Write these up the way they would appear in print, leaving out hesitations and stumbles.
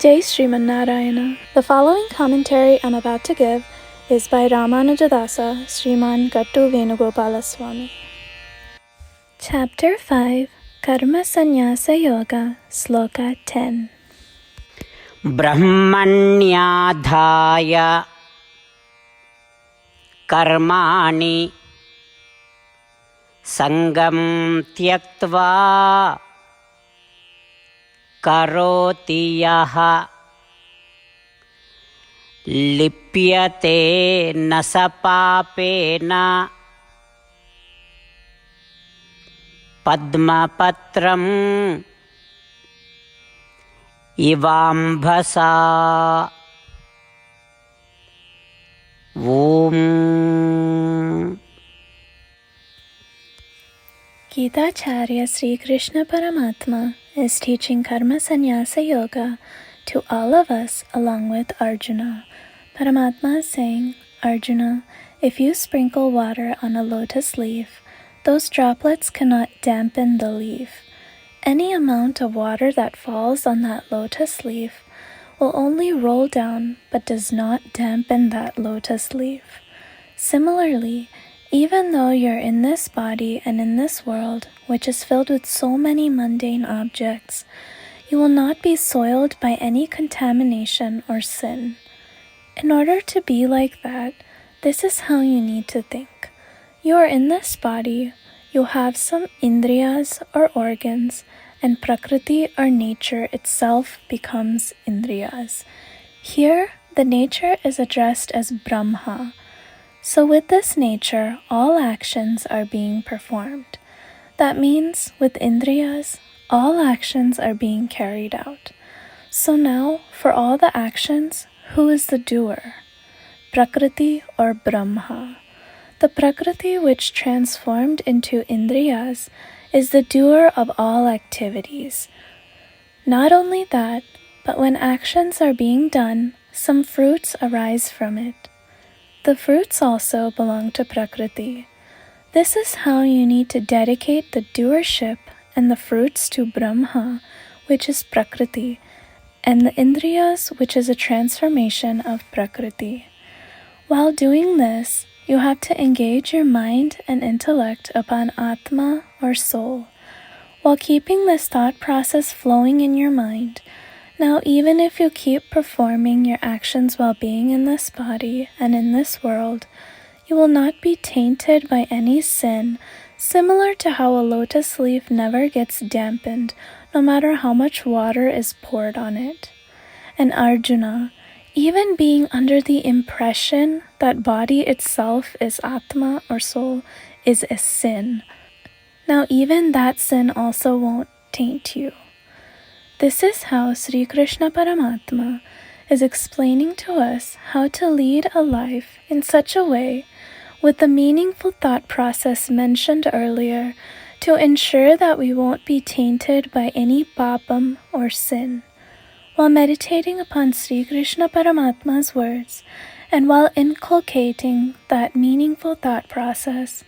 Jai Śrīmad Narayana. The following commentary I'm about to give is by Ramanujadasa, Sriman Gattu Venugopala Swami. Chapter 5, Karma Sannyasa Yoga, Sloka 10. Brahmanyadhaya karmani sangam tyaktva karoti yaha lipyate nasapapena padmapatram ivambhasa. Om. Gita Acharya Sri Krishna Paramatma is teaching Karma Sannyasa Yoga to all of us along with Arjuna. Paramatma is saying, Arjuna, if you sprinkle water on a lotus leaf, those droplets cannot dampen the leaf. Any amount of water that falls on that lotus leaf will only roll down but does not dampen that lotus leaf. Similarly, even though you're in this body and in this world, which is filled with so many mundane objects, you will not be soiled by any contamination or sin. In order to be like that, this is how you need to think. You are in this body, you have some indriyas or organs, and Prakriti or nature itself becomes indriyas. Here, the nature is addressed as Brahma. So with this nature, all actions are being performed. That means with indriyas, all actions are being carried out. So now, for all the actions, who is the doer? Prakriti or Brahma. The Prakriti which transformed into indriyas is the doer of all activities. Not only that, but when actions are being done, some fruits arise from it. The fruits also belong to Prakriti. This is how you need to dedicate the doership and the fruits to Brahma, which is Prakriti, and the Indriyas, which is a transformation of Prakriti. While doing this, you have to engage your mind and intellect upon Atma or soul, while keeping this thought process flowing in your mind. Now, even if you keep performing your actions while being in this body and in this world, you will not be tainted by any sin, similar to how a lotus leaf never gets dampened, no matter how much water is poured on it. And Arjuna, even being under the impression that body itself is Atma or soul, is a sin. Now even that sin also won't taint you. This is how Sri Krishna Paramatma is explaining to us how to lead a life in such a way, with the meaningful thought process mentioned earlier, to ensure that we won't be tainted by any papam or sin. While meditating upon Sri Krishna Paramatma's words, and while inculcating that meaningful thought process,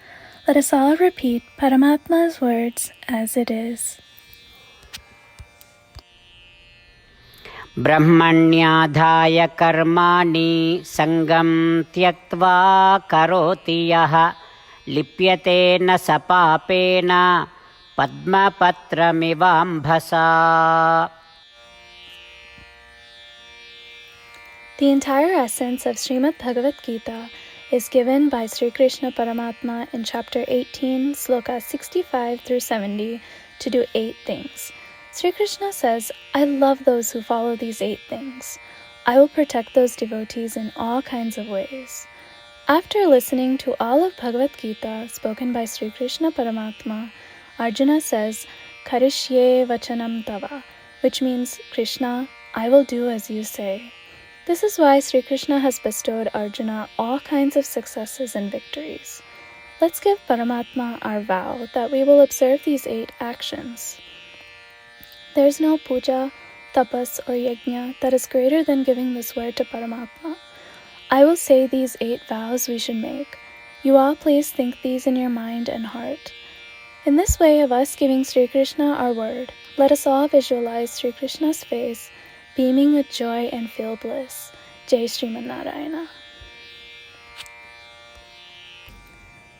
let us all repeat Paramatma's words as it is. Brahmanyadhaya karmani sangam tyaktva karoti yaha lipyate nasapapena padmapatramivambhasa. The entire essence of Śrīmad Bhagavad Gita is given by Sri Krishna Paramatma in chapter 18, Sloka 65 through 70, to do 8 things. Sri Krishna says, I love those who follow these 8 things. I will protect those devotees in all kinds of ways. After listening to all of Bhagavad Gita spoken by Sri Krishna Paramatma, Arjuna says, Karishye vachanam tava, which means, Krishna, I will do as you say. This is why Sri Krishna has bestowed Arjuna all kinds of successes and victories. Let's give Paramatma our vow that we will observe these 8 actions. There is no puja, tapas, or yajna that is greater than giving this word to Paramatma. I will say these 8 vows we should make. You all please think these in your mind and heart. In this way of us giving Sri Krishna our word, let us all visualize Sri Krishna's face, beaming with joy and feel bliss. Jai Śrīmad Narayana.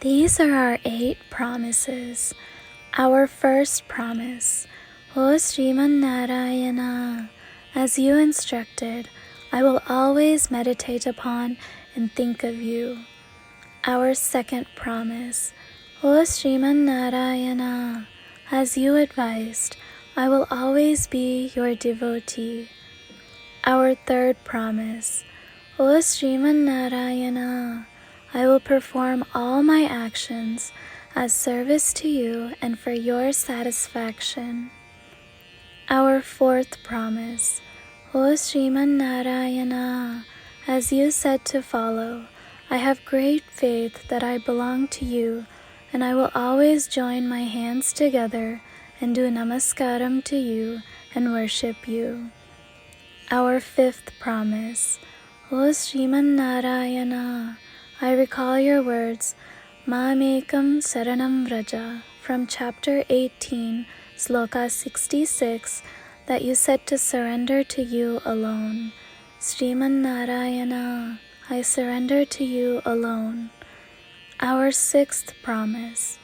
These are our 8 promises. Our first promise, O Śrīmad Narayana, as you instructed, I will always meditate upon and think of you. Our second promise, O Śrīmad Narayana, as you advised, I will always be your devotee. Our third promise, O Śrīmad Narayana, I will perform all my actions as service to you and for your satisfaction. Our fourth promise, O Śrīmad Narayana, as you said to follow, I have great faith that I belong to you, and I will always join my hands together and do namaskaram to you and worship you. Our fifth promise, O Śrīmad Narayana, I recall your words, Mamekam Saranam Vraja, from chapter 18, Sloka 66, that you said to surrender to you alone. Śrīmad Narayana, I surrender to you alone. Our sixth promise,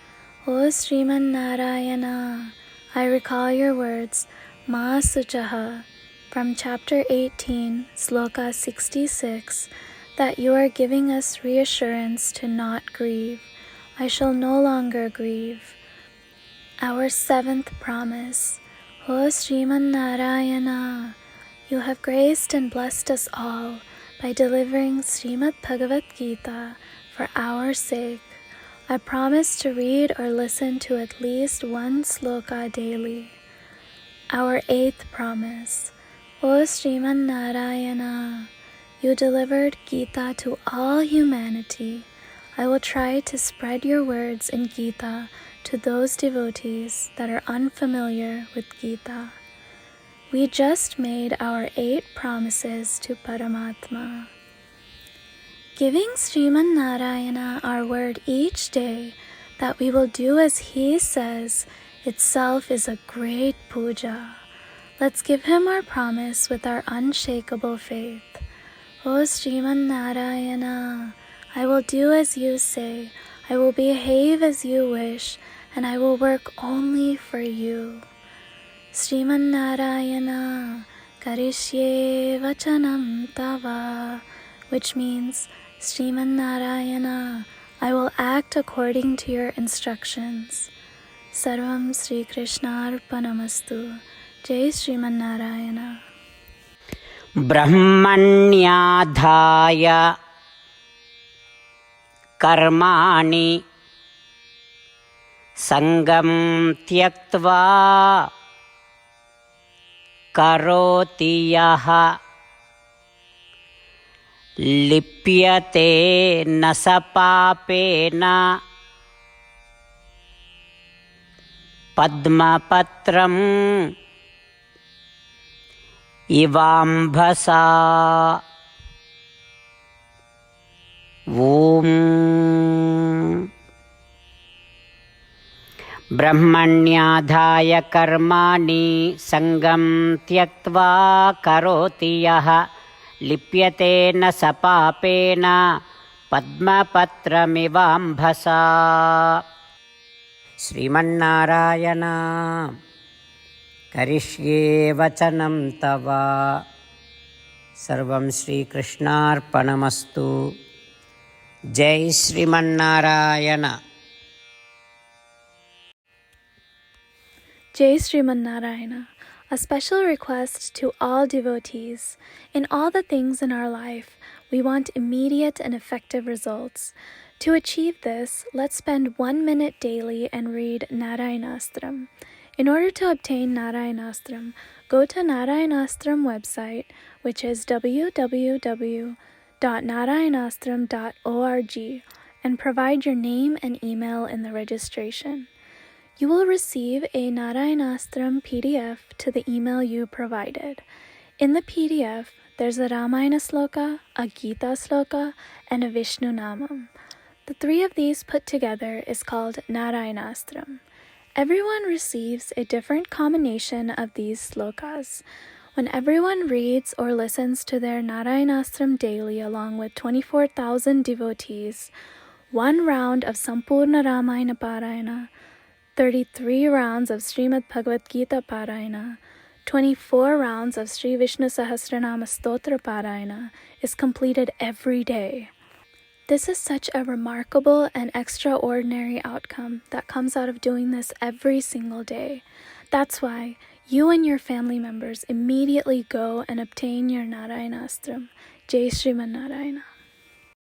O Śrīmad Narayana, I recall your words, Ma Suchaha, from chapter 18, Sloka 66, that you are giving us reassurance to not grieve. I shall no longer grieve. Our seventh promise, O Śrīmad Narayana, you have graced and blessed us all by delivering Śrīmad Bhagavad Gīta for our sake. I promise to read or listen to at least 1 sloka daily. Our eighth promise, O Śrīmad Narayana, you delivered Gita to all humanity. I will try to spread your words in Gita to those devotees that are unfamiliar with Gita. We just made our 8 promises to Paramatma. Giving Śrīmad Narayana our word each day that we will do as he says itself is a great puja. Let's give him our promise with our unshakable faith. O Śrīmad Narayana, I will do as you say, I will behave as you wish, and I will work only for you. Śrīmad Narayana, Karishye Vachanam Tava, which means, Śrīmad Narayana, I will act according to your instructions. Sarvam Sri Krishna Arpanamastu. Jai Śrīmad Narayana. Brahmanyadhaya karmani sangam tyaktva karoti yaha lipyate nasapapena padmapatram ivambhasa. Om Brahmanyadhaya karmani sangam tyaktva karoti yaha lipyate na sapapena padmapatramivambhasa. Śrīmannārāyana karishye vachanam tava. Sarvam Shri Krishnārpanamastu. Jai Śrīmannārāyana. Jai Śrīmad Narayana. A special request to all devotees. In all the things in our life, we want immediate and effective results. To achieve this, let's spend 1 minute daily and read Narayanastram. In order to obtain Narayanastram, go to Narayanastram website, which is www.narayanastram.org, and provide your name and email in the registration. You will receive a Narayanastram PDF to the email you provided. In the PDF, there's a Ramayana Sloka, a Gita Sloka, and a Vishnu Namam. The 3 of these put together is called Narayanastram. Everyone receives a different combination of these slokas. When everyone reads or listens to their Narayanastram daily along with 24,000 devotees, 1 round of Sampurna Ramayana Parayana, 33 rounds of Śrīmad Bhagavad Gīta Parayana, 24 rounds of Sri Vishnu Sahasranama Stotra Parayana is completed every day. This is such a remarkable and extraordinary outcome that comes out of doing this every single day. That's why you and your family members immediately go and obtain your Narayanastram. Jai Śrīmad Narayana.